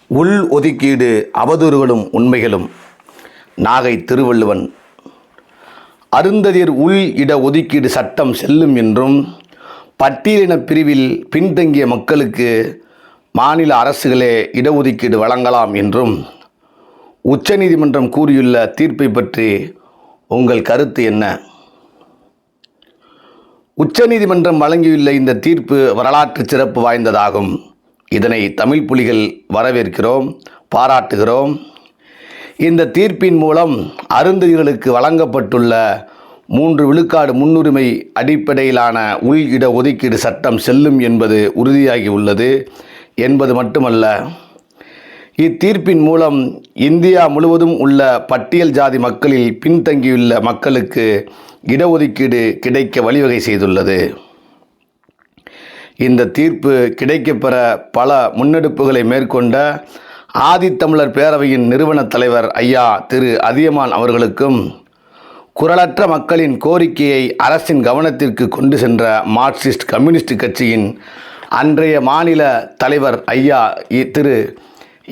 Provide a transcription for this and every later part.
உள் ஒதுக்கீடு அவதூறுகளும் உண்மைகளும். நாகை திருவள்ளுவன். அருந்ததியர் உள் இட ஒதுக்கீடு சட்டம் செல்லும் என்றும் பட்டியலின பிரிவில் பின்தங்கிய மக்களுக்கு மாநில அரசுகளே இடஒதுக்கீடு வழங்கலாம் என்றும் உச்சநீதிமன்றம் கூறியுள்ள தீர்ப்பை பற்றி உங்கள் கருத்து என்ன? உச்சநீதிமன்றம் வழங்கியுள்ள இந்த தீர்ப்பு வரலாற்று சிறப்பு வாய்ந்ததாகும். இதனை தமிழ் புலிகள் வரவேற்கிறோம், பாராட்டுகிறோம். இந்த தீர்ப்பின் மூலம் அருந்ததியர்களுக்கு வழங்கப்பட்டுள்ள 3 விழுக்காடு முன்னுரிமை அடிப்படையிலான உள் இட ஒதுக்கீடு சட்டம் செல்லும் என்பது உறுதியாகி உள்ளது என்பது மட்டுமல்ல, இத்தீர்ப்பின் மூலம் இந்தியா முழுவதும் உள்ள பட்டியல் ஜாதி மக்களில் பின்தங்கியுள்ள மக்களுக்கு இடஒதுக்கீடு கிடைக்க வழிவகை செய்துள்ளது. இந்த தீர்ப்பு கிடைக்கப்பெற பல முன்னெடுப்புகளை மேற்கொண்ட ஆதித்தமிழர் பேரவையின் நிறுவன தலைவர் ஐயா திரு அதியமான் அவர்களுக்கும், குரலற்ற மக்களின் கோரிக்கையை அரசின் கவனத்திற்கு கொண்டு சென்ற மார்க்சிஸ்ட் கம்யூனிஸ்ட் கட்சியின் அன்றைய மாநில தலைவர் ஐயா திரு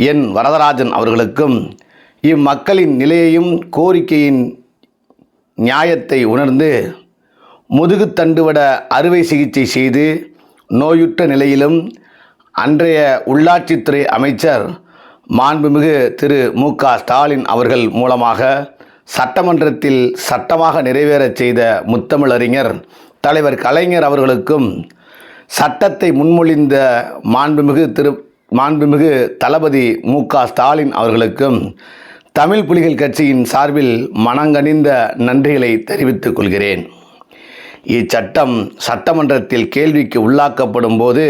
என் வரதராஜன் அவர்களுக்கும், இம்மக்களின் நிலையையும் கோரிக்கையின் நியாயத்தை உணர்ந்து முதுகுத்தண்டுவட அறுவை சிகிச்சை செய்து நோயுற்ற நிலையிலும் அன்றைய உள்ளாட்சித்துறை அமைச்சர் மாண்புமிகு திரு மு.க. ஸ்டாலின் அவர்கள் மூலமாக சட்டமன்றத்தில் சட்டமாக நிறைவேறச் செய்த முத்தமிழறிஞர் தலைவர் கலைஞர் அவர்களுக்கும், சட்டத்தை முன்மொழிந்த மாண்புமிகு தளபதி மு.க. ஸ்டாலின் அவர்களுக்கும் தமிழ் புலிகள் கட்சியின் சார்பில் மனங்கனிந்த நன்றிகளை தெரிவித்துக் கொள்கிறேன். இச்சட்டம் சட்டமன்றத்தில் கேள்விக்கு உள்ளாக்கப்படும் போது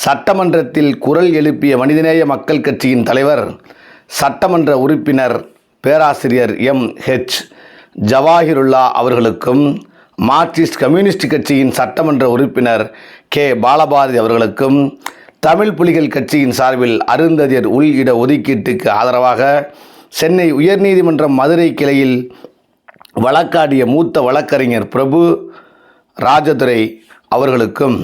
சட்டமன்றத்தில் குரல் எழுப்பிய மனிதநேய மக்கள் கட்சியின் தலைவர், சட்டமன்ற உறுப்பினர் பேராசிரியர் எம்.ஹெச். ஜவாஹிருல்லா அவர்களுக்கும், மார்க்சிஸ்ட் கம்யூனிஸ்ட் கட்சியின் சட்டமன்ற உறுப்பினர் கே. பாலபாரதி அவர்களுக்கும், தமிழ் புலிகள் கட்சியின் சார்பில் அருந்ததியர் உள் இட ஒதுக்கீட்டுக்கு ஆதரவாக சென்னை உயர்நீதிமன்றம் மதுரை கிளையில் வழக்காடிய மூத்த வழக்கறிஞர் பிரபு ராஜதுரை அவர்களுக்கும்,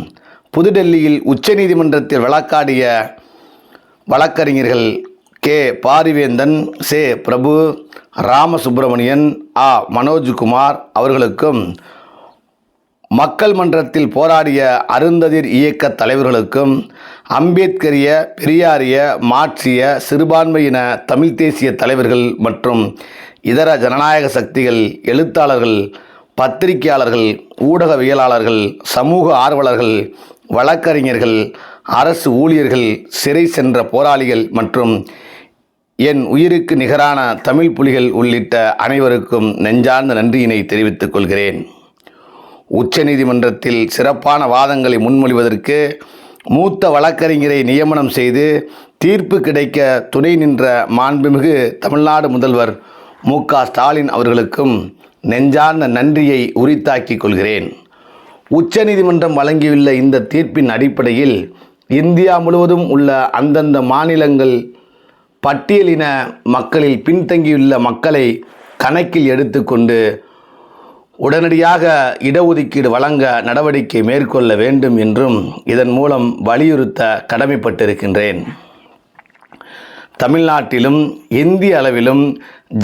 புதுடெல்லியில் உச்சநீதிமன்றத்தில் வழக்காடிய வழக்கறிஞர்கள் கே. பாரிவேந்தன், சே. பிரபு, ராமசுப்பிரமணியன், ஆ. மனோஜ்குமார் அவர்களுக்கும், மக்கள் மன்றத்தில் போராடிய அருந்ததியர் இயக்க தலைவர்களுக்கும், அம்பேத்கரிய, பெரியாரிய, மார்க்சிய, சிறுபான்மையின தமிழ் தேசிய தலைவர்கள் மற்றும் இதர ஜனநாயக சக்திகள், எழுத்தாளர்கள், பத்திரிகையாளர்கள், ஊடகவியலாளர்கள், சமூக ஆர்வலர்கள், வழக்கறிஞர்கள், அரசு ஊழியர்கள், சிறை சென்ற போராளிகள் மற்றும் என் உயிருக்கு நிகரான தமிழ் புலிகள் உள்ளிட்ட அனைவருக்கும் நெஞ்சார்ந்த நன்றியினை தெரிவித்துக் கொள்கிறேன். உச்சநீதிமன்றத்தில் சிறப்பான வாதங்களை முன்மொழிவதற்கு மூத்த வழக்கறிஞரை நியமனம் செய்து தீர்ப்பு கிடைக்க துணை நின்ற மாண்புமிகு தமிழ்நாடு முதல்வர் மு.க. ஸ்டாலின் அவர்களுக்கும் நெஞ்சார்ந்த நன்றியை உரித்தாக்கிக் கொள்கிறேன். உச்சநீதிமன்றம் வழங்கியுள்ள இந்த தீர்ப்பின் அடிப்படையில் இந்தியா முழுவதும் உள்ள அந்தந்த மாநிலங்கள் பட்டியலின மக்களில் பின்தங்கியுள்ள மக்களை கணக்கில் எடுத்துக்கொண்டு உடனடியாக இடஒதுக்கீடு வழங்க நடவடிக்கை மேற்கொள்ள வேண்டும் என்றும் இதன் மூலம் வலியுறுத்த கடமைப்பட்டிருக்கின்றேன். தமிழ்நாட்டிலும் இந்திய அளவிலும்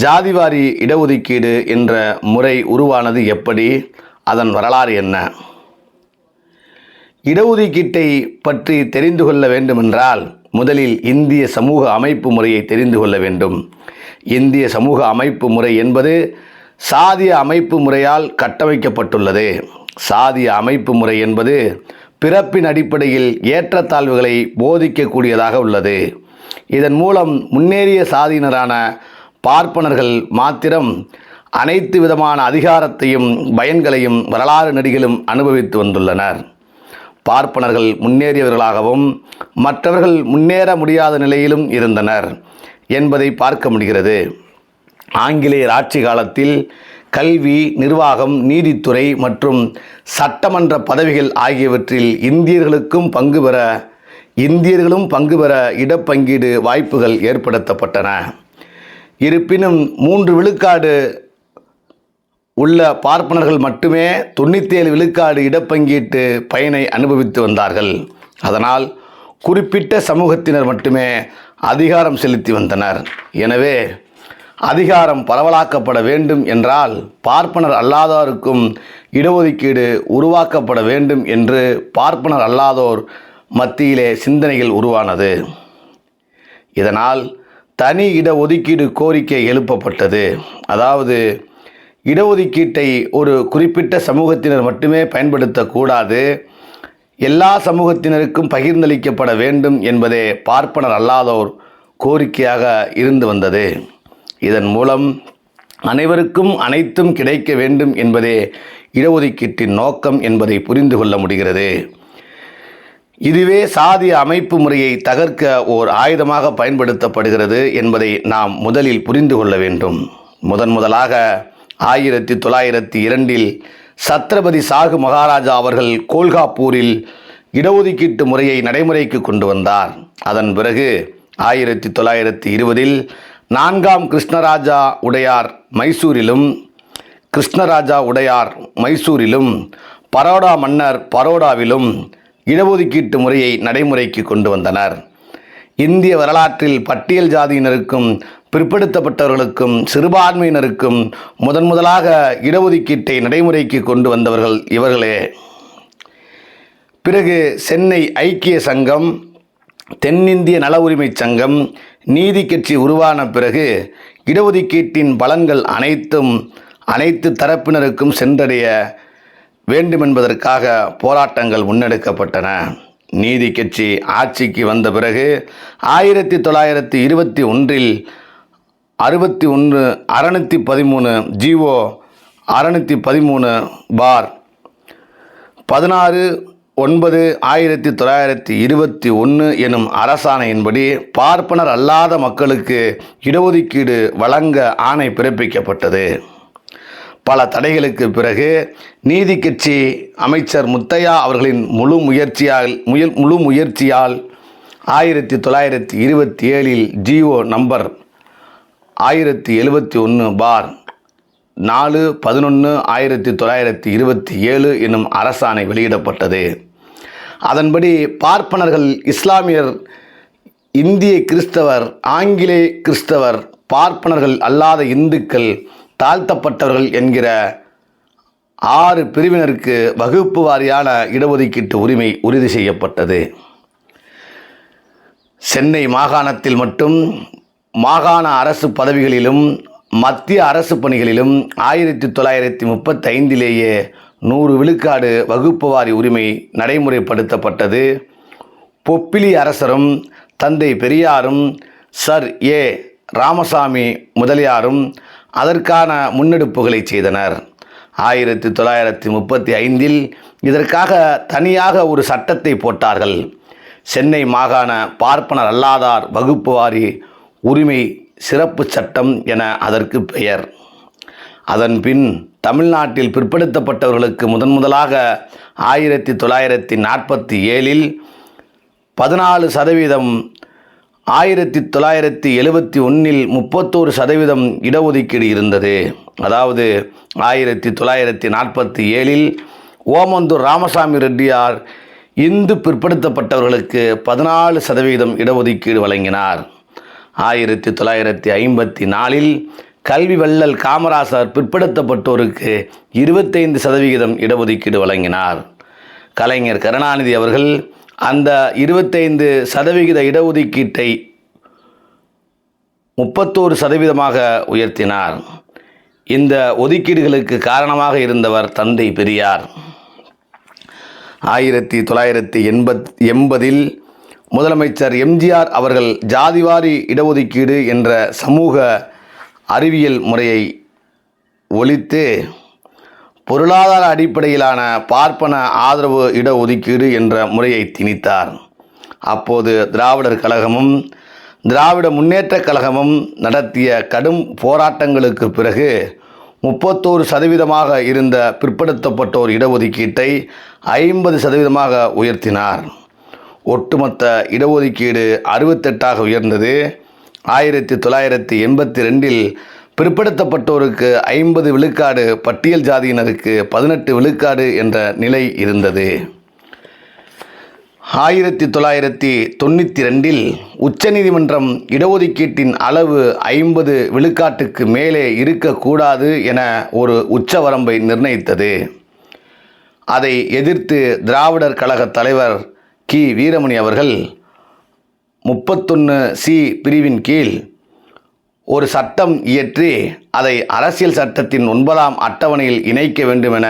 ஜாதிவாரி இடஒதுக்கீடு என்ற முறை உருவானது எப்படி? அதன் வரலாறு என்ன? இடஒதுக்கீட்டை பற்றி தெரிந்து கொள்ள வேண்டுமென்றால் முதலில் இந்திய சமூக அமைப்பு முறையை தெரிந்து கொள்ள வேண்டும். இந்திய சமூக அமைப்பு முறை என்பது சாதிய அமைப்பு முறையால் கட்டமைக்கப்பட்டுள்ளது. சாதிய அமைப்பு முறை என்பது பிறப்பின் அடிப்படையில் ஏற்றத்தாழ்வுகளை போதிக்கக்கூடியதாக உள்ளது. இதன் மூலம் முன்னேறிய சாதியினரான பார்ப்பனர்கள் மாத்திரம் அனைத்து விதமான அதிகாரத்தையும் பயன்களையும் வரலாறு நெடுகிலும் அனுபவித்து வந்துள்ளனர். பார்ப்பனர்கள் முன்னேறியவர்களாகவும் மற்றவர்கள் முன்னேற முடியாத நிலையிலும் இருந்தனர் என்பதை பார்க்க முடிகிறது. ஆங்கிலேயர் ஆட்சி காலத்தில் கல்வி, நிர்வாகம், நீதித்துறை மற்றும் சட்டமன்ற பதவிகள் ஆகியவற்றில் இந்தியர்களும் பங்கு பெற இடப்பங்கீடு வாய்ப்புகள் ஏற்படுத்தப்பட்டன. இருப்பினும் 3 விழுக்காடு உள்ள பார்ப்பனர்கள் மட்டுமே 97 விழுக்காடு இடப்பங்கீட்டு பயனை அனுபவித்து வந்தார்கள். அதனால் குறிப்பிட்ட சமூகத்தினர் மட்டுமே அதிகாரம் செலுத்தி வந்தனர். எனவே அதிகாரம் பரவலாக்கப்பட வேண்டும் என்றால் பார்ப்பனர் அல்லாதோருக்கும் இடஒதுக்கீடு உருவாக்கப்பட வேண்டும் என்று பார்ப்பனர் அல்லாதோர் மத்தியிலே சிந்தனைகள் உருவானது. இதனால் தனி இடஒதுக்கீடு கோரிக்கை எழுப்பப்பட்டது. அதாவது இடஒதுக்கீட்டை ஒரு குறிப்பிட்ட சமூகத்தினர் மட்டுமே பயன்படுத்தக்கூடாது, எல்லா சமூகத்தினருக்கும் பகிர்ந்தளிக்கப்பட வேண்டும் என்பதே பார்ப்பனர் அல்லாதோர் கோரிக்கையாக இருந்து வந்தது. இதன் மூலம் அனைவருக்கும் அனைத்தும் கிடைக்க வேண்டும் என்பதே இடஒதுக்கீட்டின் நோக்கம் என்பதை புரிந்து கொள்ள முடிகிறது. இதுவே சாதிய அமைப்பு முறையை தகர்க்க ஓர் ஆயுதமாக பயன்படுத்தப்படுகிறது என்பதை நாம் முதலில் புரிந்து கொள்ள வேண்டும். முதலாக 1902 சத்ரபதி சாகு மகாராஜா அவர்கள் கோல்காப்பூரில் இடஒதுக்கீட்டு முறையை நடைமுறைக்கு கொண்டு வந்தார். அதன் பிறகு 1920 4ஆம் கிருஷ்ணராஜா உடையார் மைசூரிலும் பரோடா மன்னர் பரோடாவிலும் இடஒதுக்கீட்டு முறையை நடைமுறைக்கு கொண்டு வந்தனர். இந்திய வரலாற்றில் பட்டியல் ஜாதியினருக்கும் பிற்படுத்தப்பட்டவர்களுக்கும் சிறுபான்மையினருக்கும் முதலாக இடஒதுக்கீட்டை நடைமுறைக்கு கொண்டு வந்தவர்கள் இவர்களே. பிறகு சென்னை ஐக்கிய சங்கம், தென்னிந்திய நல உரிமை சங்கம், நீதி கட்சி உருவான பிறகு இடஒதுக்கீட்டின் பலன்கள் அனைத்து தரப்பினருக்கும் சென்றடைய வேண்டுமென்பதற்காக போராட்டங்கள் முன்னெடுக்கப்பட்டன. நீதி கட்சி ஆட்சிக்கு வந்த பிறகு 1921 613 ஜிஓ 613/16/9/1921 எனும் அரசாணையின்படி பார்ப்பனர் அல்லாத மக்களுக்கு இடஒதுக்கீடு வழங்க ஆணை பிறப்பிக்கப்பட்டது. பல தடைகளுக்கு பிறகு நீதி கட்சி அமைச்சர் முத்தையா அவர்களின் முழு முயற்சியால் 1927 ஜிஓ நம்பர் 1011/4/11/1927 எனும் அரசாணை வெளியிடப்பட்டது. அதன்படி பார்ப்பனர்கள், இஸ்லாமியர், இந்திய கிறிஸ்தவர், ஆங்கிலேய கிறிஸ்தவர், பார்ப்பனர்கள் அல்லாத இந்துக்கள், தாழ்த்தப்பட்டவர்கள் என்கிற 6 பிரிவினருக்கு வகுப்பு வாரியான இடஒதுக்கீட்டு உரிமை உறுதி செய்யப்பட்டது. சென்னை மாகாணத்தில் மட்டும் மாகாண அரசு பதவிகளிலும் மத்திய அரசு பணிகளிலும் 1935 100 விழுக்காடு வகுப்பு வாரி உரிமை நடைமுறைப்படுத்தப்பட்டது. பொப்பிலி அரசரும் தந்தை பெரியாரும் சர் ஏ ராமசாமி முதலியாரும் அதற்கான முன்னெடுப்புகளை செய்தனர். 1935 இதற்காக தனியாக ஒரு சட்டத்தை போட்டார்கள். சென்னை மாகாண பார்ப்பனர் அல்லாதார் வகுப்பு வாரி உரிமை சிறப்பு சட்டம் என அதற்கு பெயர். அதன்பின் தமிழ்நாட்டில் பிற்படுத்தப்பட்டவர்களுக்கு முதலாக 1947 14%, 1971 31% இடஒதுக்கீடு இருந்தது. அதாவது 1947 ஓமந்தூர் ராமசாமி ரெட்டியார் இந்து பிற்படுத்தப்பட்டவர்களுக்கு 14% இடஒதுக்கீடு வழங்கினார். 1954 கல்வி வள்ளல் காமராசர் பிற்படுத்தப்பட்டோருக்கு 25% இடஒதுக்கீடு வழங்கினார். கலைஞர் கருணாநிதி அவர்கள் அந்த 25% இடஒதுக்கீட்டை 31% உயர்த்தினார். இந்த ஒதுக்கீடுகளுக்கு காரணமாக இருந்தவர் தந்தை பெரியார். 1980 முதலமைச்சர் எம்ஜிஆர் அவர்கள் ஜாதிவாரி இடஒதுக்கீடு என்ற சமூக அறிவியல் முறையை ஒழித்து பொருளாதார அடிப்படையிலான பார்ப்பன ஆதரவு இடஒதுக்கீடு என்ற முறையை திணித்தார். அப்போது திராவிடர் கழகமும் திராவிட முன்னேற்றக் கழகமும் நடத்திய கடும் போராட்டங்களுக்கு பிறகு 31% இருந்த பிற்படுத்தப்பட்டோர் இடஒதுக்கீட்டை 50% உயர்த்தினார். ஒட்டுமொத்த இடஒதுக்கீடு 68 உயர்ந்தது. 1982 பிற்படுத்தப்பட்டோருக்கு 50 விழுக்காடு, பட்டியல் ஜாதியினருக்கு 18 விழுக்காடு என்ற நிலை இருந்தது. 1992 உச்சநீதிமன்றம் இடஒதுக்கீட்டின் அளவு 50 விழுக்காட்டுக்கு மேலே இருக்கக்கூடாது என ஒரு உச்சவரம்பை நிர்ணயித்தது. அதை எதிர்த்து திராவிடர் கழக தலைவர் கி. வீரமணி அவர்கள் 31C பிரிவின் கீழ் ஒரு சட்டம் இயற்றி அதை அரசியல் சட்டத்தின் 9ஆம் அட்டவணையில் இணைக்க வேண்டுமென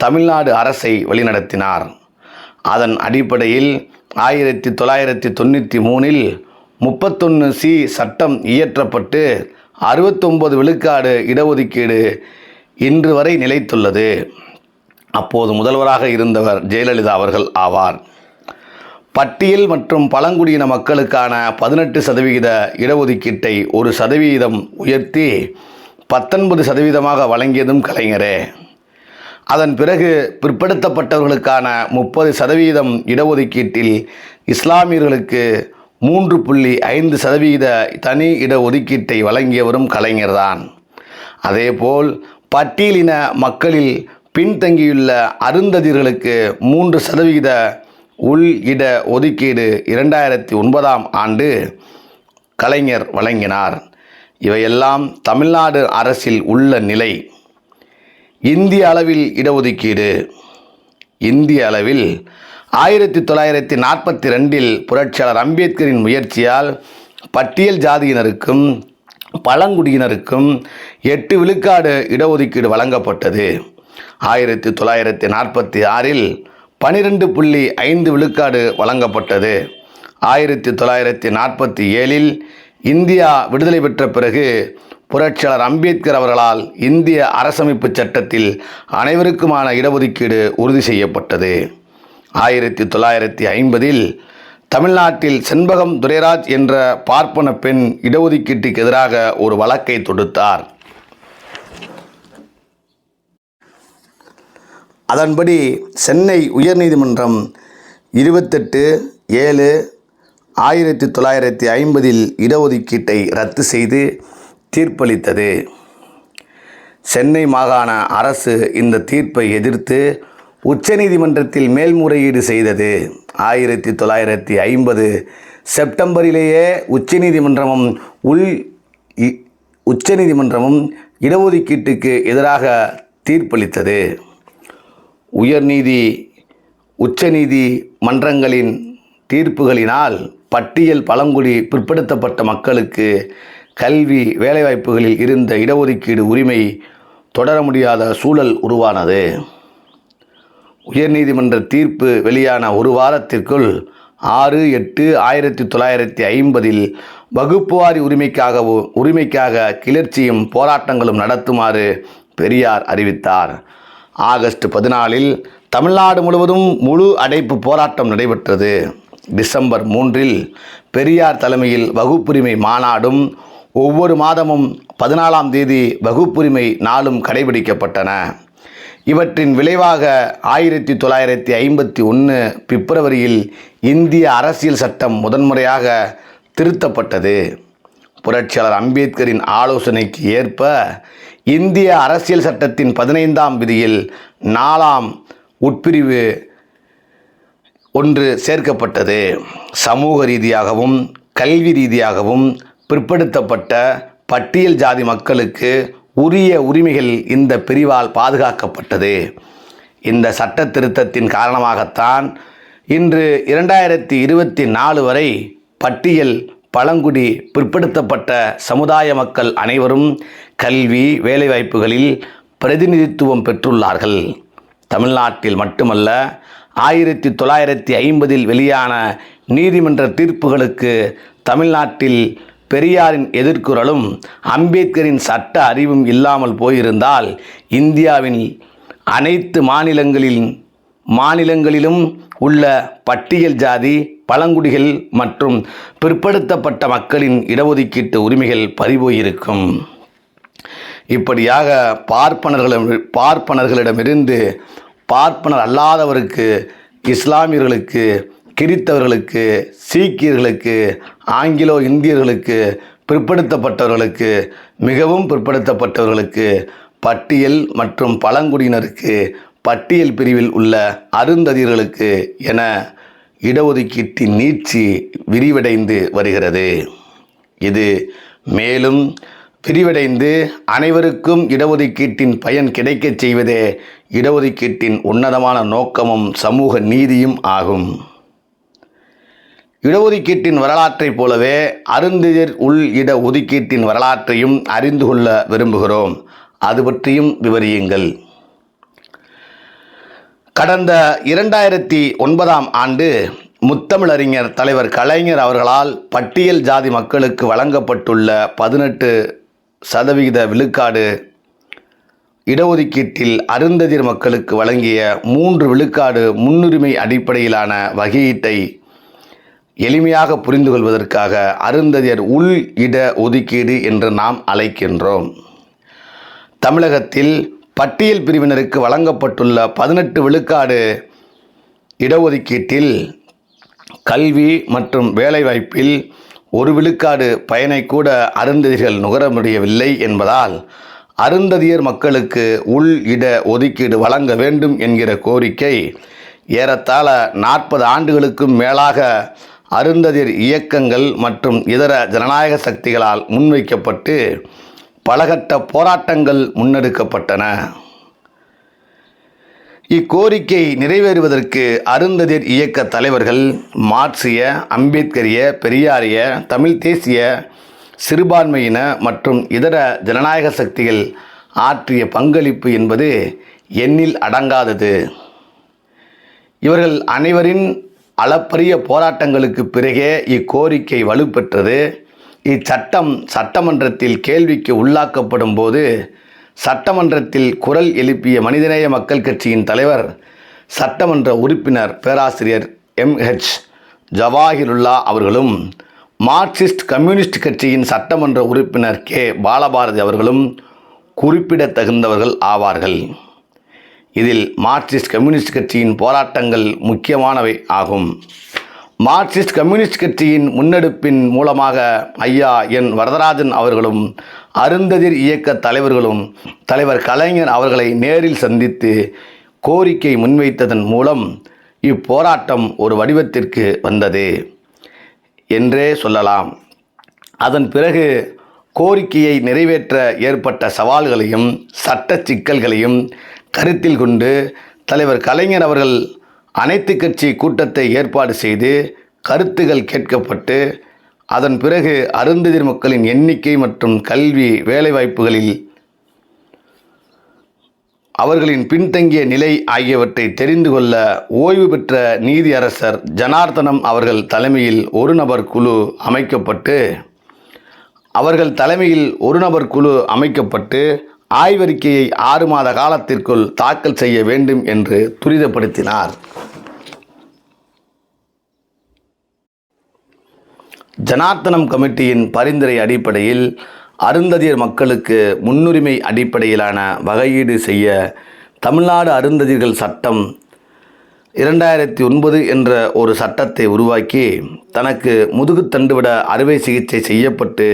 தமிழ்நாடு அரசை வழிநடத்தினார். அதன் அடிப்படையில் 1993 31C சட்டம் இயற்றப்பட்டு 69 விழுக்காடு இடஒதுக்கீடு இன்று வரை நிலைத்துள்ளது. அப்போது முதல்வராக இருந்தவர் ஜெயலலிதா அவர்கள் ஆவார். பட்டியல் மற்றும் பழங்குடியின மக்களுக்கான 18% இடஒதுக்கீட்டை 1% உயர்த்தி 19% வழங்கியதும் கலைஞரே. அதன் பிறகு பிற்படுத்தப்பட்டவர்களுக்கான 30% இடஒதுக்கீட்டில் இஸ்லாமியர்களுக்கு 3.5% தனி இடஒதுக்கீட்டை வழங்கியவரும் கலைஞர்தான். அதேபோல் பட்டியலின மக்களில் பின்தங்கியுள்ள அருந்ததியர்களுக்கு 3% உள் இட ஒதுக்கீடு 2009ஆம் ஆண்டு கலைஞர் வழங்கினார். இவையெல்லாம் தமிழ்நாடு அரசில் உள்ள நிலை. இந்திய அளவில் இடஒதுக்கீடு. இந்திய அளவில் 1942 புரட்சியாளர் அம்பேத்கரின் முயற்சியால் பட்டியல் ஜாதியினருக்கும் பழங்குடியினருக்கும் 8 விழுக்காடு இடஒதுக்கீடு வழங்கப்பட்டது. 1946 12.5 விழுக்காடு வழங்கப்பட்டது. 1947 இந்தியா விடுதலை பெற்ற பிறகு புரட்சியாளர் அம்பேத்கர் அவர்களால் இந்திய அரசமைப்பு சட்டத்தில் அனைவருக்குமான இடஒதுக்கீடு உறுதி செய்யப்பட்டது. 1950 தமிழ்நாட்டில் செண்பகம் துரைராஜ் என்ற பார்ப்பன பெண் இடஒதுக்கீட்டுக்கு எதிராக ஒரு வழக்கை தொடுத்தார். அதன்படி சென்னை உயர்நீதிமன்றம் 28/7/1950 இடஒதுக்கீட்டை ரத்து செய்து தீர்ப்பளித்தது. சென்னை மாகாண அரசு இந்த தீர்ப்பை எதிர்த்து உச்சநீதிமன்றத்தில் மேல்முறையீடு செய்தது. 1950 செப்டம்பரிலேயே உச்சநீதிமன்றமும் இடஒதுக்கீட்டுக்கு எதிராக தீர்ப்பளித்தது. உயர்நீதி உச்சநீதி மன்றங்களின் தீர்ப்புகளினால் பட்டியல் பழங்குடி பிற்படுத்தப்பட்ட மக்களுக்கு கல்வி வேலைவாய்ப்புகளில் இருந்த இடஒதுக்கீடு உரிமை தொடர முடியாத சூழல் உருவானது. உயர்நீதிமன்ற தீர்ப்பு வெளியான ஒரு வாரத்திற்குள் 6/8/1950 வகுப்புவாரி உரிமைக்காக கிளர்ச்சியும் போராட்டங்களும் நடத்துமாறு பெரியார் அறிவித்தார். ஆகஸ்ட் 14 தமிழ்நாடு முழுவதும் முழு அடைப்பு போராட்டம் நடைபெற்றது. டிசம்பர் 3 பெரியார் தலைமையில் வகுப்புரிமை மாநாடும் ஒவ்வொரு மாதமும் 14ஆம் தேதி வகுப்புரிமை நாளும் கடைபிடிக்கப்பட்டன. இவற்றின் விளைவாக 1951 பிப்ரவரியில் இந்திய அரசியல் சட்டம் முதன்முறையாக திருத்தப்பட்டது. புரட்சியாளர் அம்பேத்கரின் ஆலோசனைக்கு ஏற்ப இந்திய அரசியல் சட்டத்தின் 15ஆம் விதியில் 4ஆம் உட்பிரிவு 1 சேர்க்கப்பட்டது. சமூக ரீதியாகவும் கல்வி ரீதியாகவும் பிற்படுத்தப்பட்ட பட்டியல் ஜாதி மக்களுக்கு உரிய உரிமைகள் இந்த பிரிவால் பாதுகாக்கப்பட்டது. இந்த சட்ட திருத்தத்தின் காரணமாகத்தான் இன்று 2024 வரை பட்டியல் பழங்குடி பிற்படுத்தப்பட்ட சமுதாய மக்கள் அனைவரும் கல்வி வேலைவாய்ப்புகளில் பிரதிநிதித்துவம் பெற்றுள்ளார்கள். தமிழ்நாட்டில் மட்டுமல்ல, 1950 வெளியான நீதிமன்ற தீர்ப்புகளுக்கு தமிழ்நாட்டில் பெரியாரின் எதிர்குரலும் அம்பேத்கரின் சட்ட அறிவும் இல்லாமல் போயிருந்தால் இந்தியாவின் அனைத்து மாநிலங்களிலும் உள்ள பட்டியல் ஜாதி பழங்குடிகள் மற்றும் பிற்படுத்தப்பட்ட மக்களின் இடஒதுக்கீட்டு உரிமைகள் பறிபோயிருக்கும். இப்படியாக பார்ப்பனர்களிடமிருந்து பார்ப்பனர் அல்லாதவருக்கு, இஸ்லாமியர்களுக்கு, கிறித்தவர்களுக்கு, சீக்கியர்களுக்கு, ஆங்கிலோ இந்தியர்களுக்கு, பிற்படுத்தப்பட்டவர்களுக்கு, மிகவும் பிற்படுத்தப்பட்டவர்களுக்கு, பட்டியல் மற்றும் பழங்குடியினருக்கு, பட்டியல் பிரிவில் உள்ள அருந்ததியர்களுக்கு என இடஒதுக்கீட்டின் நீட்சி விரிவடைந்து வருகிறது. இது மேலும் விரிவடைந்து அனைவருக்கும் இடஒதுக்கீட்டின் பயன் கிடைக்கச் செய்வதே இடஒதுக்கீட்டின் உன்னதமான நோக்கமும் சமூக நீதியும் ஆகும். இடஒதுக்கீட்டின் வரலாற்றைப் போலவே அருந்ததியர் உள் இட ஒதுக்கீட்டின் வரலாற்றையும் அறிந்து கொள்ள விரும்புகிறோம். அது பற்றியும் விவரியுங்கள். கடந்த 2009ஆம் ஆண்டு முத்தமிழறிஞர் தலைவர் கலைஞர் அவர்களால் பட்டியல் ஜாதி மக்களுக்கு வழங்கப்பட்டுள்ள 18% விழுக்காடு இடஒதுக்கீட்டில் அருந்ததியர் மக்களுக்கு வழங்கிய 3 விழுக்காடு முன்னுரிமை அடிப்படையிலான வகையீட்டை எளிமையாக புரிந்து கொள்வதற்காக அருந்ததியர் உள் இட ஒதுக்கீடு என்று நாம் அழைக்கின்றோம். தமிழகத்தில் பட்டியல் பிரிவினருக்கு வழங்கப்பட்டுள்ள 18 விழுக்காடு இடஒதுக்கீட்டில் கல்வி மற்றும் வேலைவாய்ப்பில் 1 விழுக்காடு பயனை கூட அருந்ததியர்கள் நுகர முடியவில்லை என்பதால் அருந்ததியர் மக்களுக்கு உள் இட ஒதுக்கீடு வழங்க வேண்டும் என்கிற கோரிக்கை ஏறத்தாழ 40 ஆண்டுகளுக்கும் மேலாக அருந்ததியர் இயக்கங்கள் மற்றும் இதர ஜனநாயக சக்திகளால் முன்வைக்கப்பட்டு பலகட்ட போராட்டங்கள் முன்னெடுக்கப்பட்டன. இக்கோரிக்கை நிறைவேறுவதற்கு அருந்ததியர் இயக்க தலைவர்கள் மார்க்சிய, அம்பேத்கரிய, பெரியாரிய, தமிழ் தேசிய, சிறுபான்மையின மற்றும் இதர ஜனநாயக சக்திகள் ஆற்றிய பங்களிப்பு என்பது எண்ணில் அடங்காதது. இவர்கள் அனைவரின் அளப்பரிய போராட்டங்களுக்கு பிறகே இக்கோரிக்கை வலுப்பெற்றது. இச்சட்டம் சட்டமன்றத்தில் கேள்விக்கு உள்ளாக்கப்படும் போது சட்டமன்றத்தில் குரல் எழுப்பிய மனிதநேய மக்கள் கட்சியின் தலைவர், சட்டமன்ற உறுப்பினர் பேராசிரியர் MH ஜவாஹிருல்லா அவர்களும், மார்க்சிஸ்ட் கம்யூனிஸ்ட் கட்சியின் சட்டமன்ற உறுப்பினர் K பாலபாரதி அவர்களும் குறிப்பிடத்தகுந்தவர்கள் ஆவார்கள். இதில் மார்க்சிஸ்ட் கம்யூனிஸ்ட் கட்சியின் போராட்டங்கள் முக்கியமானவை ஆகும். மார்க்சிஸ்ட் கம்யூனிஸ்ட் கட்சியின் முன்னெடுப்பின் மூலமாக ஐயா N வரதராஜன் அவர்களும் அருந்ததியர் இயக்க தலைவர்களும் தலைவர் கலைஞர் அவர்களை நேரில் சந்தித்து கோரிக்கை முன்வைத்ததன் மூலம் இப்போராட்டம் ஒரு வடிவத்திற்கு வந்தது என்றே சொல்லலாம். அதன் பிறகு கோரிக்கையை நிறைவேற்ற ஏற்பட்ட சவால்களையும் சட்ட சிக்கல்களையும் கருத்தில் கொண்டு தலைவர் கலைஞர் அவர்கள் அனைத்து கட்சி கூட்டத்தை ஏற்பாடு செய்து கருத்துகள் கேட்கப்பட்டு அதன் பிறகு அருந்ததியர் மக்களின் எண்ணிக்கை மற்றும் கல்வி வேலைவாய்ப்புகளில் அவர்களின் பின்தங்கிய நிலை ஆகியவற்றை தெரிந்து கொள்ள ஓய்வு பெற்ற நீதியரசர் ஜனார்த்தனம் அவர்கள் தலைமையில் ஒரு நபர் குழு அமைக்கப்பட்டு ஆய்வறிக்கையை 6 மாத காலத்திற்குள் தாக்கல் செய்ய வேண்டும் என்று துரிதப்படுத்தினார். ஜனார்த்தனம் கமிட்டியின் பரிந்துரை அடிப்படையில் அருந்ததியர் மக்களுக்கு முன்னுரிமை அடிப்படையிலான வகையீடு செய்ய தமிழ்நாடு அருந்ததியர்கள் சட்டம் 2009 என்ற ஒரு சட்டத்தை உருவாக்கி தனக்கு முதுகுத்தண்டுவிட அறுவை சிகிச்சை செய்யப்பட்டு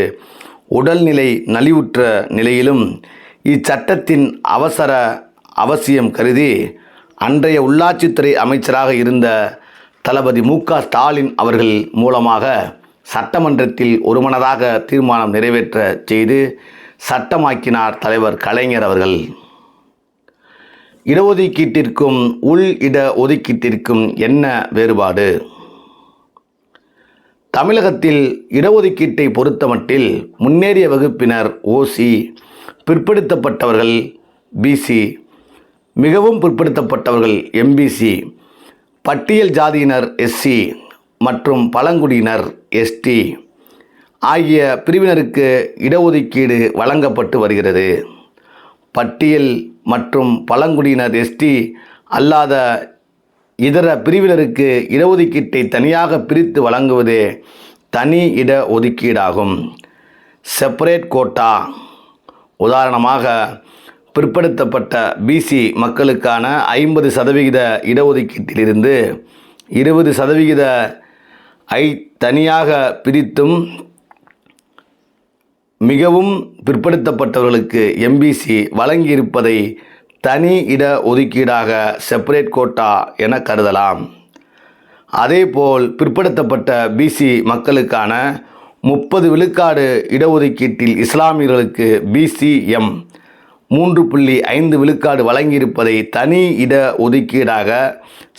உடல்நிலை நலிவுற்ற நிலையிலும் இச்சட்டத்தின் அவசியம் கருதி அன்றைய உள்ளாட்சித்துறை அமைச்சராக இருந்த தளபதி மு.க. ஸ்டாலின் அவர்கள் மூலமாக சட்டமன்றத்தில் ஒருமனதாக தீர்மானம் நிறைவேற்ற செய்து சட்டமாக்கினார் தலைவர் கலைஞர் அவர்கள். இடஒதுக்கீட்டிற்கும் உள் இட ஒதுக்கீட்டிற்கும் என்ன வேறுபாடு? தமிழகத்தில் இடஒதுக்கீட்டை பொறுத்தமட்டில் முன்னேறிய வகுப்பினர் OC, பிற்படுத்தப்பட்டவர்கள் BC, மிகவும் பிற்படுத்தப்பட்டவர்கள் MBC, பட்டியல் ஜாதியினர் SC மற்றும் பழங்குடியினர் ST ஆகிய பிரிவினருக்கு இடஒதுக்கீடு வழங்கப்பட்டு வருகிறது. பட்டியல் மற்றும் பழங்குடியினர் ST அல்லாத இதர பிரிவினருக்கு இடஒதுக்கீட்டை தனியாக பிரித்து வழங்குவதே தனி இட ஒதுக்கீடாகும். Separate quota. உதாரணமாக பிற்படுத்தப்பட்ட BC மக்களுக்கான 50% இடஒதுக்கீட்டிலிருந்து 20% தனியாக பிரித்தும் மிகவும் பிற்படுத்தப்பட்டவர்களுக்கு MBC வழங்கியிருப்பதை தனி இட ஒதுக்கீடாக செப்பரேட் கோட்டா என கருதலாம். அதேபோல் பிற்படுத்தப்பட்ட பிசி மக்களுக்கான 30 விழுக்காடு இடஒதுக்கீட்டில் இஸ்லாமியர்களுக்கு பிசிஎம் 3.5 விழுக்காடு வழங்கியிருப்பதை தனி இட ஒதுக்கீடாக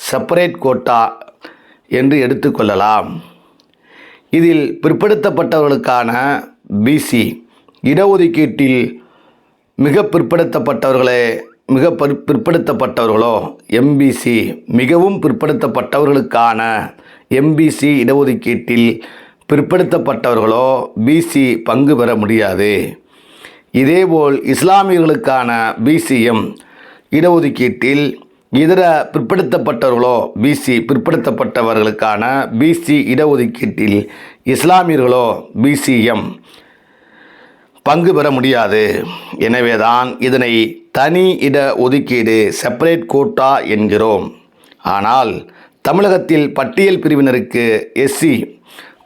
செப்பரேட் கோட்டா என்று எடுத்துக்கொள்ளலாம். இதில் பிற்படுத்தப்பட்டவர்களுக்கான பிசி இடஒதுக்கீட்டில் மிக பிற்படுத்தப்பட்டவர்களோ எம்பிசி மிகவும் பிற்படுத்தப்பட்டவர்களுக்கான எம்பிசி இடஒதுக்கீட்டில் பிற்படுத்தப்பட்டவர்களோ பிசி பங்கு பெற முடியாது. இதேபோல் இஸ்லாமியர்களுக்கான பிசிஎம் இடஒதுக்கீட்டில் இதர பிற்படுத்தப்பட்டவர்களோ பிற்படுத்தப்பட்டவர்களுக்கான பிசி இடஒதுக்கீட்டில் இஸ்லாமியர்களோ பிசிஎம் பங்கு பெற முடியாது. எனவேதான் இதனை தனி இட ஒதுக்கீடு செப்பரேட் கோட்டா என்கிறோம். ஆனால் தமிழகத்தில் பட்டியல் பிரிவினருக்கு எஸ்சி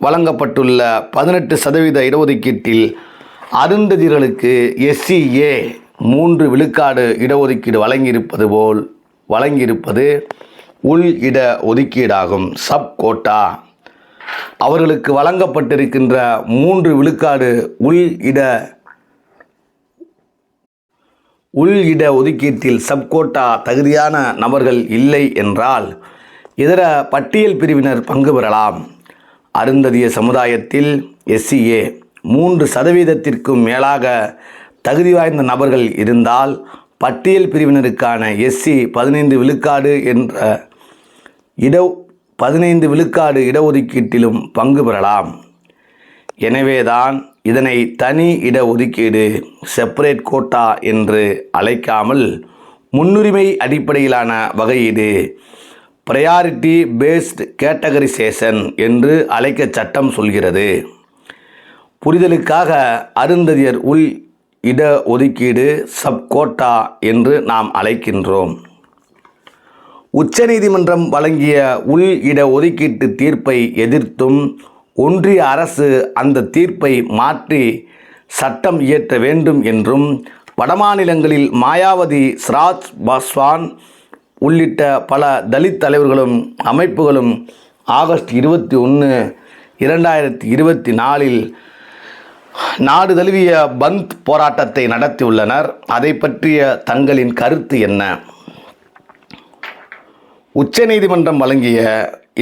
வழங்கப்பட்டுள்ள 18% இடஒதுக்கீட்டில் அருந்ததியர்களுக்கு எஸ்சிஏ 3 விழுக்காடு இடஒதுக்கீடு வழங்கியிருப்பது உள் இட ஒதுக்கீடாகும். சப் கோட்டா அவர்களுக்கு வழங்கப்பட்டிருக்கின்ற 3 விழுக்காடு உள் இட ஒதுக்கீட்டில் சப்கோட்டா தகுதியான நபர்கள் இல்லை என்றால் இதர பட்டியல் பிரிவினர் பங்கு பெறலாம். அருந்ததிய சமுதாயத்தில் எஸ்சிஏ 3% மேலாக தகுதி வாய்ந்த நபர்கள் இருந்தால் பட்டியல் பிரிவினருக்கான எஸ்சி 15 விழுக்காடு இடஒதுக்கீட்டிலும் பங்கு பெறலாம். எனவேதான் இதனை தனி இட ஒதுக்கீடு செப்பரேட் கோட்டா என்று அழைக்காமல் முன்னுரிமை அடிப்படையிலான வகையீடு ப்ரையாரிட்டி பேஸ்டு கேட்டகரைசேஷன் என்று அழைக்க சட்டம் சொல்கிறது. புரிதலுக்காக அருந்ததியர் உள் இட ஒதுக்கீடு சப்கோட்டா என்று நாம் அழைக்கின்றோம். உச்சநீதிமன்றம் வழங்கிய உள் இட ஒதுக்கீட்டு தீர்ப்பை எதிர்த்தும் ஒன்றிய அரசு அந்த தீர்ப்பை மாற்றி சட்டம் இயற்ற வேண்டும் என்றும் வடமாநிலங்களில் மாயாவதி, சிராஜ் பாஸ்வான் உள்ளிட்ட பல தலித் தலைவர்களும் அமைப்புகளும் ஆகஸ்ட் 21, 2024 நாடு தழுவிய பந்த் போராட்டத்தை நடத்தியுள்ளனர். அதை பற்றிய தங்களின் கருத்து என்ன? உச்சநீதிமன்றம் வழங்கிய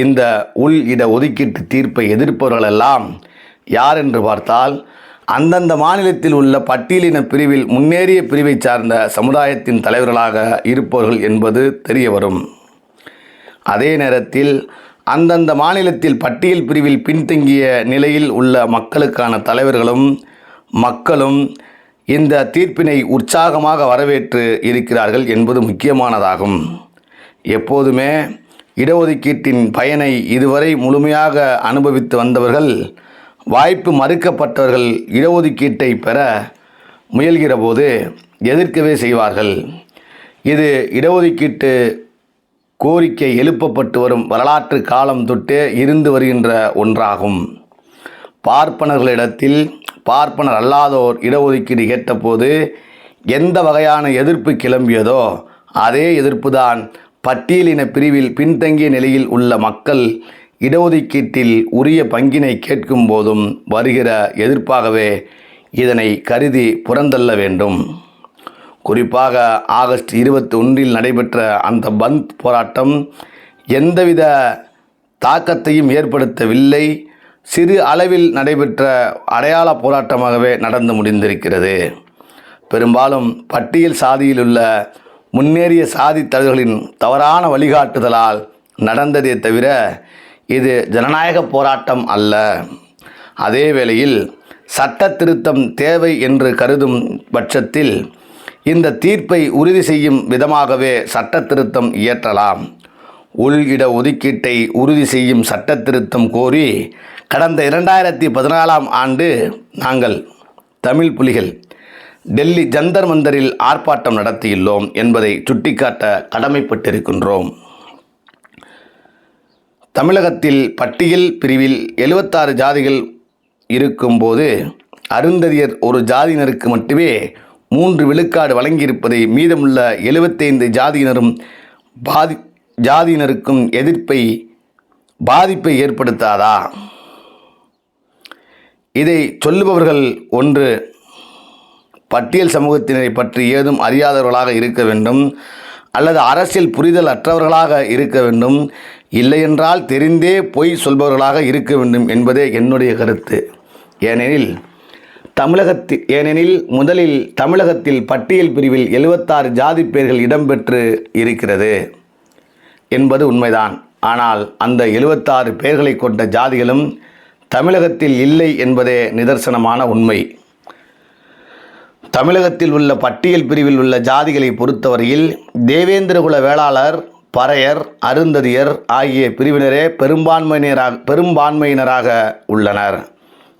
இந்த உள் இட ஒதுக்கீட்டு தீர்ப்பை எதிர்ப்பவர்களெல்லாம் யார் என்று பார்த்தால் அந்தந்த மாநிலத்தில் உள்ள பட்டியலின பிரிவில் முன்னேறிய பிரிவை சார்ந்த சமுதாயத்தின் தலைவர்களாக இருப்பவர்கள் என்பது தெரிய வரும். அதே நேரத்தில் அந்தந்த மாநிலத்தில் பட்டியல் பிரிவில் பின்தங்கிய நிலையில் உள்ள மக்களுக்கான மக்களும் இந்த தீர்ப்பினை உற்சாகமாக வரவேற்று இருக்கிறார்கள் என்பது முக்கியமானதாகும். எப்போதுமே இடஒதுக்கீட்டின் பயனை இதுவரை முழுமையாக அனுபவித்து வந்தவர்கள் வாய்ப்பு மறுக்கப்பட்டவர்கள் இடஒதுக்கீட்டை பெற முயல்கிற போது எதிர்க்கவே செய்வார்கள். இது இடஒதுக்கீட்டு கோரிக்கை எழுப்பப்பட்டு வரும் வரலாற்று காலம் தொட்டே இருந்து வருகின்ற ஒன்றாகும். பார்ப்பனர்களிடத்தில் பார்ப்பனர் அல்லாதோர் இடஒதுக்கீடு கேட்டபோது எந்த வகையான எதிர்ப்பு கிளம்பியதோ அதே எதிர்ப்புதான் பட்டியலின பிரிவில் பின்தங்கிய நிலையில் உள்ள மக்கள் இடஒதுக்கீட்டில் உரிய பங்கினை கேட்கும் போதும் வருகிற எதிர்ப்பாகவே இதனை கருதி புறந்தள்ள வேண்டும். குறிப்பாக ஆகஸ்ட் 21 நடைபெற்ற அந்த பந்த் போராட்டம் எந்தவித தாக்கத்தையும் ஏற்படுத்தவில்லை. சிறு அளவில் நடைபெற்ற அடையாள போராட்டமாகவே நடந்து முடிந்திருக்கிறது. பெரும்பாலும் பட்டியல் சாதியில் உள்ள முன்னேறிய சாதி தலைவர்களின் தவறான வழிகாட்டுதலால் நடந்ததே தவிர இது ஜனநாயக போராட்டம் அல்ல. அதே வேளையில் சட்ட திருத்தம் தேவை என்று கருதும் பட்சத்தில் இந்த தீர்ப்பை உறுதி செய்யும் விதமாகவே சட்ட திருத்தம் இயற்றலாம். உள் இட ஒதுக்கீட்டை உறுதி செய்யும் சட்ட திருத்தம் கோரி கடந்த 2014ஆம் ஆண்டு நாங்கள் தமிழ் புலிகள் டெல்லி ஜந்தர் மந்தரில் ஆர்ப்பாட்டம் நடத்தியுள்ளோம் என்பதை சுட்டிக்காட்ட கடமைப்பட்டிருக்கின்றோம். தமிழகத்தில் பட்டியல் பிரிவில் 76 ஜாதிகள் இருக்கும்போது அருந்ததியர் ஒரு ஜாதியினருக்கு மட்டுமே 3 விழுக்காடு வழங்கியிருப்பதை மீதமுள்ள 75 ஜாதியினருக்கும் எதிர்ப்பை பாதிப்பை ஏற்படுத்தாதா? இதை சொல்லுபவர்கள் ஒன்று பட்டியல் சமூகத்தினரை பற்றி ஏதும் அறியாதவர்களாக இருக்க வேண்டும், அல்லது அரசியல் புரிதல் அற்றவர்களாக இருக்க வேண்டும், இல்லையென்றால் தெரிந்தே பொய் சொல்பவர்களாக இருக்க வேண்டும் என்பதே என்னுடைய கருத்து. ஏனெனில் முதலில் தமிழகத்தில் பட்டியல் பிரிவில் 76 ஜாதி பெயர்கள் இடம்பெற்று இருக்கிறது என்பது உண்மைதான். ஆனால் அந்த 76 பெயர்களை கொண்ட ஜாதிகளும் தமிழகத்தில் இல்லை என்பதே நிதர்சனமான உண்மை. தமிழகத்தில் உள்ள பட்டியல் பிரிவில் உள்ள ஜாதிகளை பொறுத்தவரையில் தேவேந்திரகுல வேளாளர், பறையர், அருந்ததியர் ஆகிய பிரிவினரே பெரும்பான்மையினராக உள்ளனர்.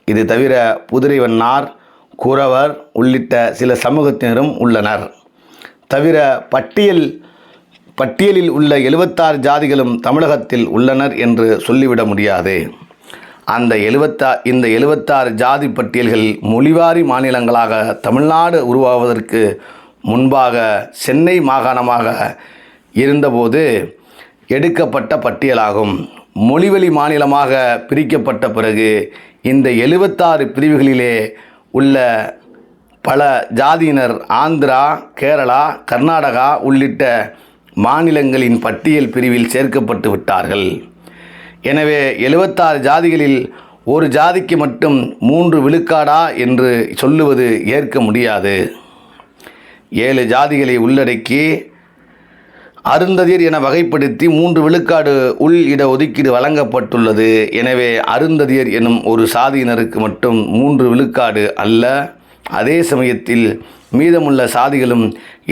இது தவிர புதுரைவண்ணார், குறவர் உள்ளிட்ட சில சமூகத்தினரும் உள்ளனர். தவிர பட்டியலில் உள்ள 76 ஜாதிகளும் தமிழகத்தில் உள்ளனர் என்று சொல்லிவிட முடியாது. இந்த 76 ஜாதி பட்டியல்கள் மொழிவாரி மாநிலங்களாக தமிழ்நாடு உருவாவதற்கு முன்பாக சென்னை மாகாணமாக இருந்தபோது எடுக்கப்பட்ட பட்டியலாகும். மொழிவழி மாநிலமாக பிரிக்கப்பட்ட பிறகு இந்த 76 பிரிவுகளிலே உள்ள பல ஜாதியினர் ஆந்திரா, கேரளா, கர்நாடகா உள்ளிட்ட மாநிலங்களின் பட்டியல் பிரிவில் சேர்க்கப்பட்டு விட்டார்கள். எனவே 76 ஜாதிகளில் ஒரு ஜாதிக்கு மட்டும் 3 விழுக்காடா என்று சொல்லுவது ஏற்க முடியாது. 7 ஜாதிகளை உள்ளடக்கி அருந்ததியர் என வகைப்படுத்தி 3 விழுக்காடு உள் இட ஒதுக்கீடு வழங்கப்பட்டுள்ளது. எனவே அருந்ததியர் எனும் ஒரு சாதியினருக்கு மட்டும் 3 விழுக்காடு அல்ல. அதே சமயத்தில் மீதமுள்ள சாதிகளும்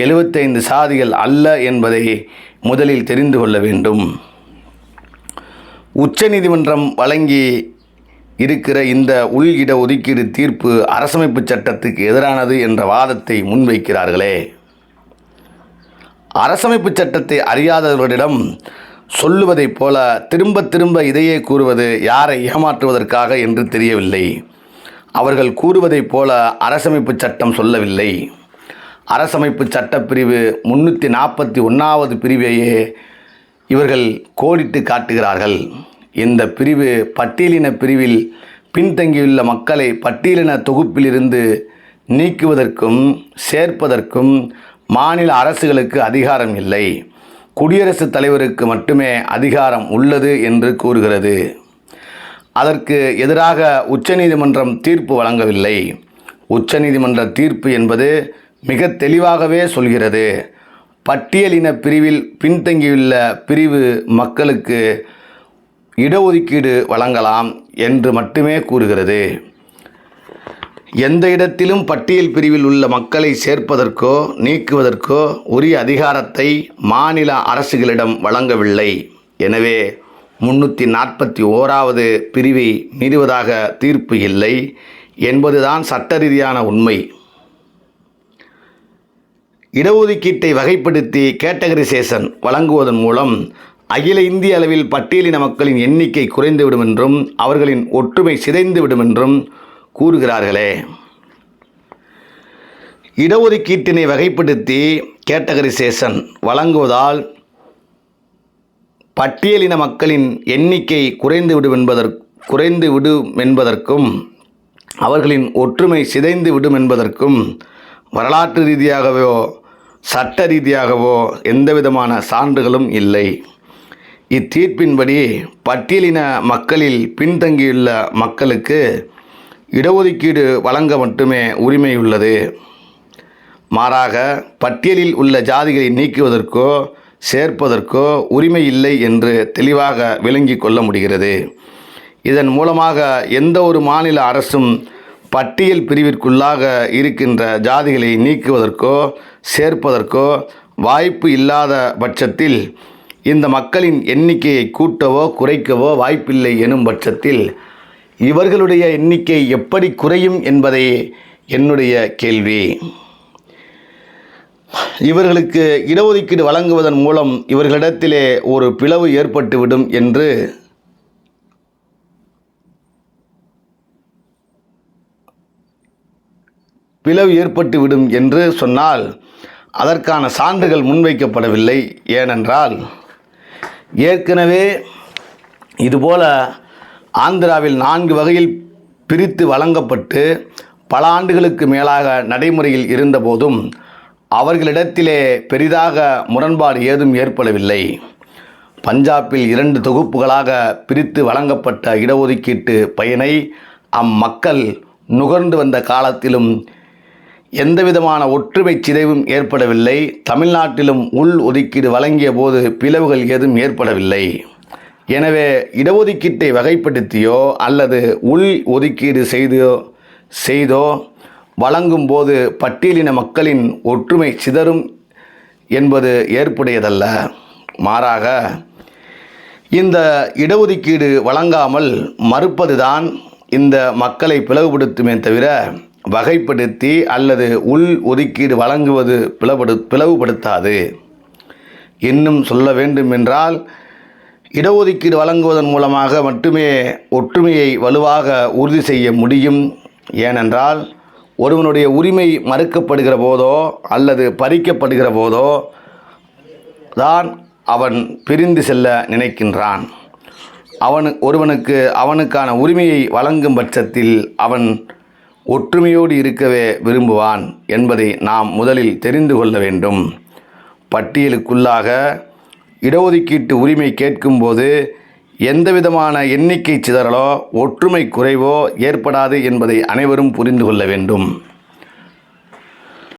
75 சாதிகள் அல்ல என்பதை முதலில் தெரிந்து கொள்ள வேண்டும். உச்சநீதிமன்றம் வழங்கி இருக்கிற இந்த உள் இட ஒதுக்கீடு தீர்ப்பு அரசமைப்பு சட்டத்துக்கு எதிரானது என்ற வாதத்தை முன்வைக்கிறார்களே. அரசமைப்பு சட்டத்தை அறியாதவர்களிடம் சொல்லுவதைப் போல திரும்ப திரும்ப இதையே கூறுவது யாரை ஏமாற்றுவதற்காக என்று தெரியவில்லை. அவர்கள் கூறுவதைப் போல அரசமைப்பு சட்டம் சொல்லவில்லை. அரசமைப்பு சட்டப்பிரிவு 341வது பிரிவையே இவர்கள் கோடிட்டு காட்டுகிறார்கள். இந்த பிரிவு பட்டியலின பிரிவில் பின்தங்கியுள்ள மக்களை பட்டியலின தொகுப்பிலிருந்து நீக்குவதற்கும் சேர்ப்பதற்கும் மாநில அரசுகளுக்கு அதிகாரம் இல்லை, குடியரசுத் தலைவருக்கு மட்டுமே அதிகாரம் உள்ளது என்று கூறுகிறது. அதற்கு எதிராக உச்சநீதிமன்றம் தீர்ப்பு வழங்கவில்லை. உச்சநீதிமன்ற தீர்ப்பு என்பது மிக தெளிவாகவே சொல்கிறது, பட்டியலின பிரிவில் பின்தங்கியுள்ள பிரிவு மக்களுக்கு இடஒதுக்கீடு வழங்கலாம் என்று மட்டுமே கூறுகிறது. எந்த இடத்திலும் பட்டியல் பிரிவில் உள்ள மக்களை சேர்ப்பதற்கோ நீக்குவதற்கோ உரிய அதிகாரத்தை மாநில அரசுகளிடம் வழங்கவில்லை. எனவே 341வது பிரிவை மீறுவதாக தீர்ப்பு இல்லை என்பதுதான் சட்ட ரீதியான உண்மை. இடஒதுக்கீட்டை வகைப்படுத்தி கேட்டகரைசேஷன் வழங்குவதன் மூலம் அகில இந்திய அளவில் பட்டியலின மக்களின் எண்ணிக்கை குறைந்துவிடும் என்றும் அவர்களின் ஒற்றுமை சிதைந்துவிடும் என்றும் கூறுகிறார்களே. இடஒதுக்கீட்டினை வகைப்படுத்தி கேட்டகரைசேஷன் வழங்குவதால் பட்டியலின மக்களின் எண்ணிக்கை குறைந்துவிடும் என்பதற்கும் அவர்களின் ஒற்றுமை சிதைந்து விடும் என்பதற்கும் வரலாற்று ரீதியாகவோ சட்ட ரீதியாகவோ எந்தவிதமான சான்றுகளும் இல்லை. இத்தீர்ப்பின்படி பட்டியலின மக்களில் பின்தங்கியுள்ள மக்களுக்கு இடஒதுக்கீடு வழங்க மட்டுமே உரிமை உள்ளது. மாறாக பட்டியலில் உள்ள ஜாதிகளை நீக்குவதற்கோ சேர்ப்பதற்கோ உரிமை இல்லை என்று தெளிவாக விளங்கி கொள்ள முடிகிறது. இதன் மூலமாக எந்த ஒரு மாநில அரசும் பட்டியல் பிரிவிற்குள்ளாக இருக்கின்ற ஜாதிகளை நீக்குவதற்கோ சேர்ப்பதற்கோ வாய்ப்பு இல்லாத பட்சத்தில் இந்த மக்களின் எண்ணிக்கையை கூட்டவோ குறைக்கவோ வாய்ப்பில்லை எனும் பட்சத்தில் இவர்களுடைய எண்ணிக்கை எப்படி குறையும் என்பதே என்னுடைய கேள்வி. இவர்களுக்கு இடஒதுக்கீடு வழங்குவதன் மூலம் இவர்களிடத்திலே ஒரு பிளவு ஏற்பட்டுவிடும் என்று சொன்னால் அதற்கான சான்றுகள் முன்வைக்கப்படவில்லை. ஏனென்றால் ஏற்கனவே இதுபோல ஆந்திராவில் 4 வகையில் பிரித்து வழங்கப்பட்டு பல ஆண்டுகளுக்கு மேலாக நடைமுறையில் இருந்தபோதும் அவர்களிடத்திலே பெரிதாக முரண்பாடு ஏதும் ஏற்படவில்லை. பஞ்சாபில் 2 தொகுப்புகளாக பிரித்து வழங்கப்பட்ட இடஒதுக்கீட்டு பயனை அம்மக்கள் நுகர்ந்து வந்த காலத்திலும் எந்தவிதமான ஒற்றுமை சிதைவும் ஏற்படவில்லை. தமிழ்நாட்டிலும் உள் ஒதுக்கீடு வழங்கிய போது பிளவுகள் ஏதும் ஏற்படவில்லை. எனவே இடஒதுக்கீட்டை வகைப்படுத்தியோ அல்லது உள் ஒதுக்கீடு செய்தோ வழங்கும் போது பட்டியலின மக்களின் ஒற்றுமை சிதறும் என்பது ஏற்புடையதல்ல. மாறாக இந்த இடஒதுக்கீடு வழங்காமல் மறுப்பதுதான் இந்த மக்களை பிளவுபடுத்துமே தவிர வகைப்படுத்தி அல்லது உள் ஒதுக்கீடு வழங்குவது பிளவுபடுத்தாது. இன்னும் சொல்ல வேண்டும் என்றால் இடஒதுக்கீடு வழங்குவதன் மூலமாக மட்டுமே ஒற்றுமையை வலுவாக உறுதி செய்ய முடியும். ஏனென்றால் ஒருவனுடைய உரிமை மறுக்கப்படுகிற போதோ அல்லது பறிக்கப்படுகிற போதோ தான் அவன் பிரிந்து செல்ல நினைக்கின்றான். ஒருவனுக்கு அவனுக்கான உரிமையை வழங்கும் பட்சத்தில் அவன் ஒற்றுமையோடு இருக்கவே விரும்புவான் என்பதை நாம் முதலில் தெரிந்து கொள்ள வேண்டும். பட்டியலுக்குள்ளாக இடஒதுக்கீட்டு உரிமை கேட்கும்போது எந்தவிதமான எண்ணிக்கை சிதறலோ ஒற்றுமை குறைவோ ஏற்படாது என்பதை அனைவரும் புரிந்து கொள்ள வேண்டும்.